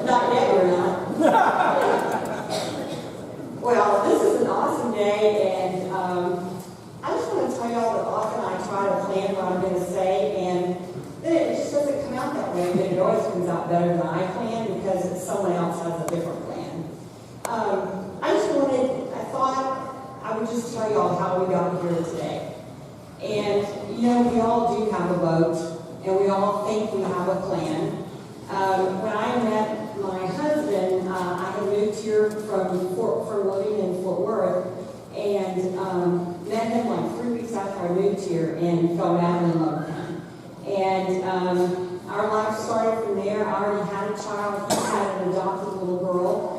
Not yet, you're not. Well, this is an awesome day, and I just want to tell y'all that often I try to plan what I'm going to say, and then it just doesn't come out that way, but it always comes out better than I plan because someone else has a different plan. I thought I would just tell y'all how we got here today. And, we all do have a boat, and we all think we have a plan. When I met my husband, I had moved here from living in Fort Worth, and met him like 3 weeks after I moved here and fell madly in love with him. And our life started from there. I already had a child. He had an adopted little girl.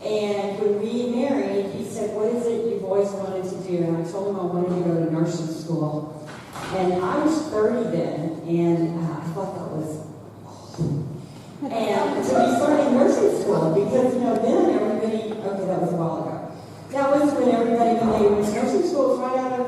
And when we married, he said, "What is it you've always wanted to do?" And I told him I wanted to go to nursing school. And I was 30 then, and I thought that was awesome. And to be starting nursing school, because, then everybody, okay, that was a while ago. That was when everybody, when they went to nursing school, was right out of,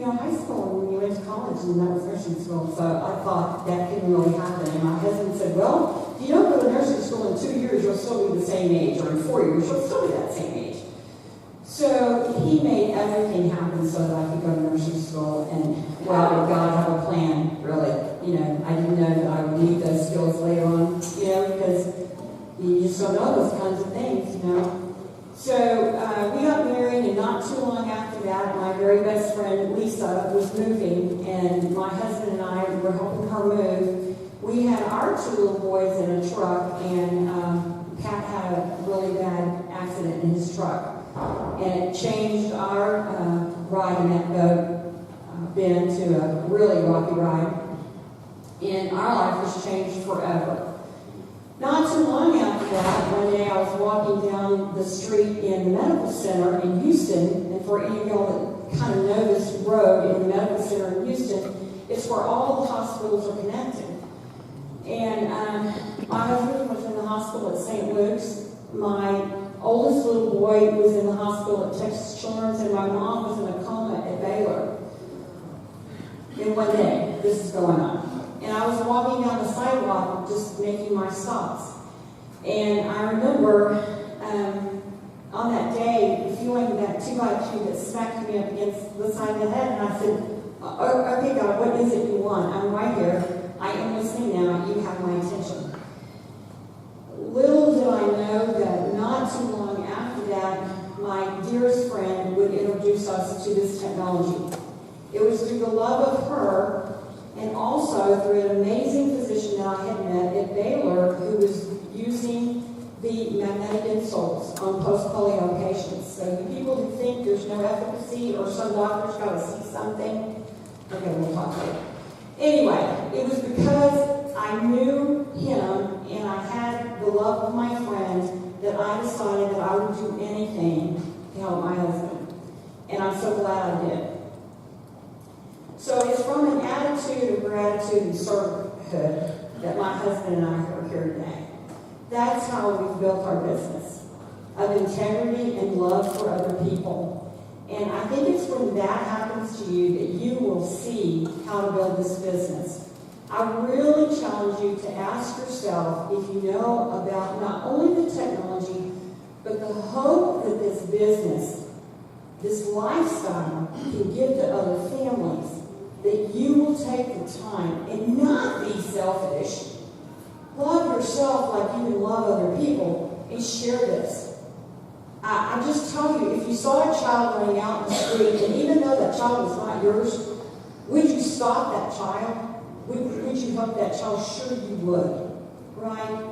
high school, when you went to college, and that was nursing school. So I thought that couldn't really happen. And my husband said, "Well, if you don't go to nursing school in 2 years, you'll still be the same age, or in 4 years, you'll still be that same age." So he made everything happen so that I could go to nursing school, and God had a plan, really. I didn't know that I would need those skills later on, because you just don't know those kinds of things, So we got married, and not too long after that, my very best friend Lisa was moving, and my husband and I were helping her move. We had our 2 little boys in a truck, and Pat had a really bad accident in his truck. And it changed our ride in that boat, Ben, to a really rocky ride. And our life was changed forever. Not too long after that, one day I was walking down the street in the medical center in Houston. And for any of y'all that kind of know this road in the medical center in Houston, it's where all the hospitals are connected. And my husband was in the hospital at St. Luke's. My oldest little boy was in the hospital at Texas Children's, and my mom was in a coma at Baylor. In one day, this is going on. And I was walking down the sidewalk just making my stops. And I remember on that day feeling that 2x2 that smacked me up against the side of the head, and I said, "Okay, God, what is it you want? I'm right here. I am listening now. You have my attention." Little did I know that not too long after that, my dearest friend would introduce us to this technology. It was through the love of her, and also through an amazing physician that I had met at Baylor who was using the magnetic insoles on post-polio patients. So you people who think there's no efficacy or some doctor's got to see something, okay, we'll talk later. Anyway, it was because I knew him and I had the love of my friend that I decided that I would do anything to help my husband. And I'm so glad I did. So it's from an attitude of gratitude and servanthood that my husband and I are here today. That's how we've built our business, of integrity and love for other people. And I think it's when that happens to you that you will see how to build this business. I really challenge you to ask yourself if you know about not only the technology, but the hope that this business, this lifestyle can give to other families, that you will take the time and not be selfish. Love yourself like you would love other people and share this. I just tell you, if you saw a child running out in the street, and even though that child was not yours, would you stop that child? Would you help that child? Sure you would, right?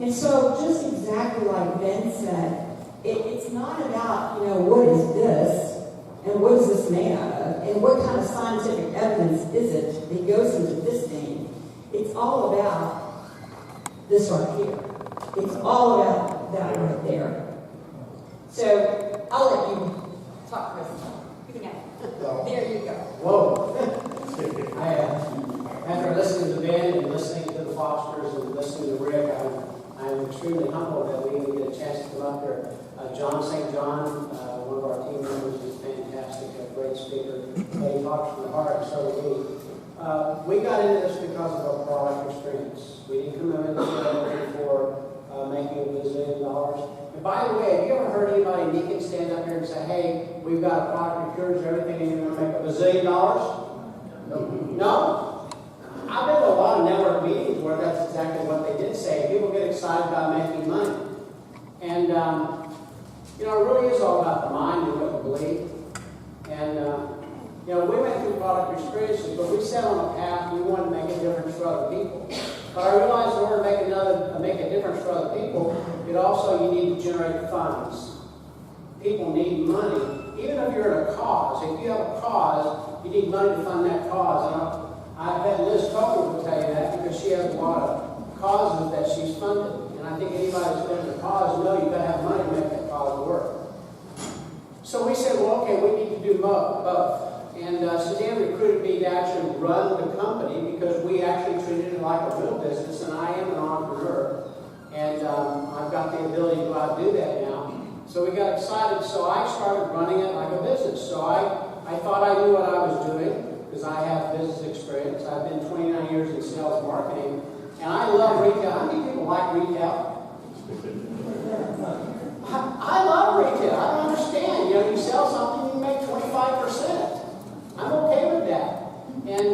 And so just exactly like Ben said, it's not about, what is this? And what is this made out of? And what kind of scientific evidence is it that goes into this thing? It's all about this right here. It's all about that right there. So I'll let you talk, Chris. You can have it. There you go. Whoa. After listening to Ben and listening to the Fosters and listening to Rick, I'm extremely humbled that we even get a chance to come up here. John St. John, one of our team members, is fantastic, a great speaker. He talks from the heart, so do we. We got into this because of our product experience. We didn't come in looking for making $1 bazillion. And by the way, have you ever heard anybody naked stand up here and say, hey, we've got a product that cures everything and you're going to make $1 bazillion? No? I've been to a lot of network meetings where that's exactly what they did say. People get excited about making money. And, it really is all about the mind and what you believe. And, we went through product experiences, but we set on a path. We wanted to make a difference for other people. But I realized in order to make a difference for other people, you need to generate funds. People need money. Even if you're in a cause, if you have a cause, you need money to fund that cause. And I bet Liz Coker will tell you that because she has a lot of causes that she's funded. And I think anybody that's been in a cause knows you've got to have money to make that cause work. So we said, well, okay, we need to do both. And Suzanne recruited me to actually run the company because we actually treated it like a real business, and I am an entrepreneur. And I've got the ability to go out and do that now. So we got excited, so I started running it like a business. So I thought I knew what I was doing because I have business experience. I've been 29 years in sales marketing, and I love retail. How many people like retail? I love retail. I don't understand. You sell something, you make 25%. I'm okay with that. And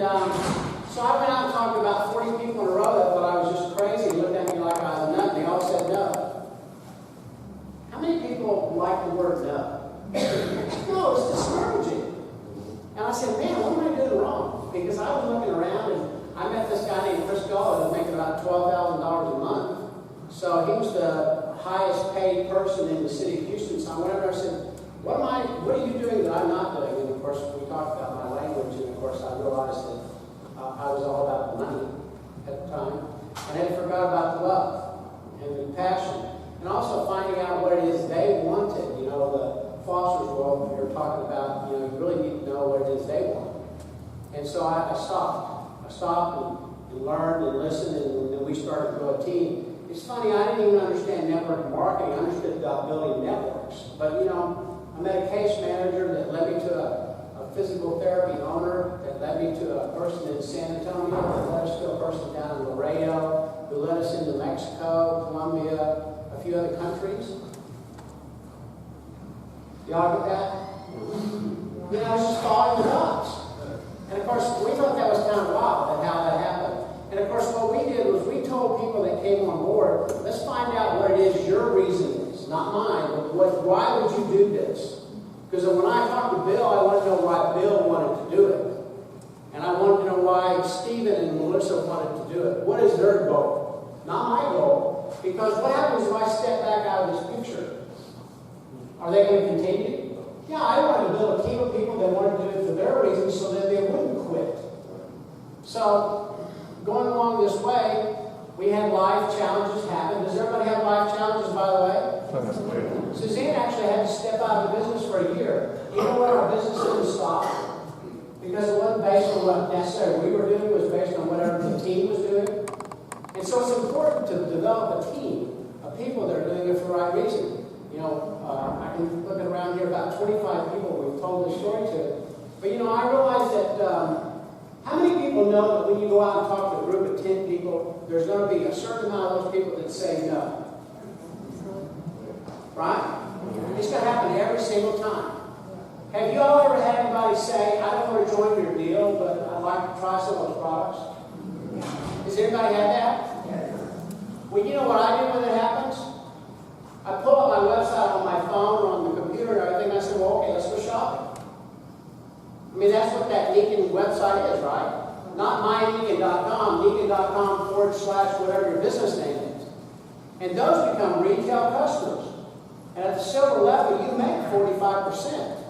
so I went out and talked to about 40 people in a row that thought I was just crazy. They looked at me like I was a nut, and they all said no. How many people like the word no? No, it's discouraging. And I said, man, what am I doing wrong? Because I was looking around, and I met this guy named Chris Gullo that was making about $12,000 a month. So he was the highest paid person in the city of Houston. So I went over and I said, what are you doing that I'm not doing? And of course, we talked about my language, and of course, I realized that I was all about the money at the time. And I forgot about the love and the passion. And also finding out what it is they wanted. The Foster's world we were talking about, you really need to know what it is they want. And so I stopped. I stopped and learned and listened, and then we started to grow a team. It's funny, I didn't even understand network marketing. I understood about building networks. But, I met a case manager that led me to a physical therapy owner, that led me to a person in San Antonio, that led us to a person down in Laredo, who led us into Mexico, Colombia, a few other countries. Y'all get that? I was just following the dots. And of course, we thought that was kind of wild, and how that happened. And of course, what we did was we told people that came on board, let's find out what it is your reason is, not mine, but why would you do this? Because when I talked to Bill, I wanted to know why Bill wanted to do it. And I wanted to know why Stephen and Melissa wanted to do it. What is their goal? Not my goal. Because what happens if I step back out of this picture? Are they going to continue? Yeah, I wanted to build a team of people that wanted to do it for their reasons so that they wouldn't quit. So, going along this way, we had life challenges happen. Does everybody have life challenges, by the way? Suzanne actually had to step out of the business for a year. You know what? Our business didn't stop. Because it wasn't based on what necessarily we were doing. It was based on whatever the team was doing. And so it's important to develop a team of people that are doing it for the right reason. I can look around here, about 25 people we've told this story to. But, I realized that how many people know that when you go out and talk to a group of 10 people, there's going to be a certain amount of those people that say no? Right? It's going to happen every single time. Have you all ever had anybody say, I don't want to join your deal, but I'd like to try some of those products? Has anybody had that? Well, you know what I do when it happens? I pull up my website on my phone or on the computer and everything, and I say, well, okay, let's go shopping. I mean, that's what that Negan website is, right? Not mynegan.com, negan.com/ whatever your business name is. And those become retail customers. And at the silver level, you make 45%.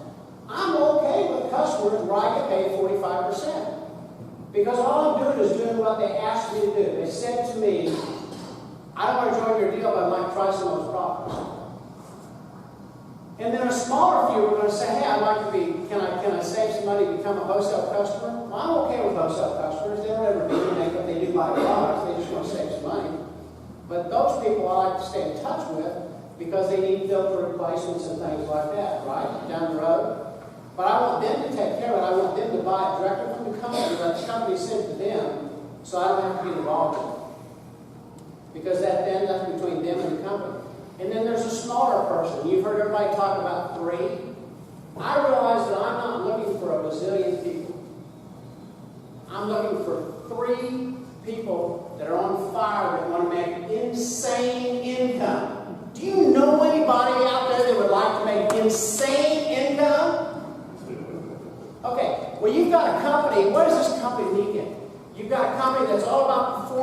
I'm okay with customers where I get paid 45%. Because all I'm doing is doing what they asked me to do. They said to me, I don't want to join your deal, but I'd like to try some of those products. And then a smaller few are going to say, hey, I'd like to be, can I save some money to become a wholesale customer? Well, I'm okay with wholesale customers. They don't ever do anything, but they do buy products. They just want to save some money. But those people I like to stay in touch with because they need filter replacements and things like that, right, down the road. But I want them to take care of it. I want them to buy it directly from the company, but the company sent to them, so I don't have to get involved in it. Because that's between them and the company. And then there's a smaller person. You've heard everybody talk about 3. I realize that I'm not looking for a bazillion people. I'm looking for 3 people that are on fire that want to make insane income. Do you know anybody out there that would like to make insane income? Okay, well, you've got a company. What does this company weekend? You've got a company that's all about performance.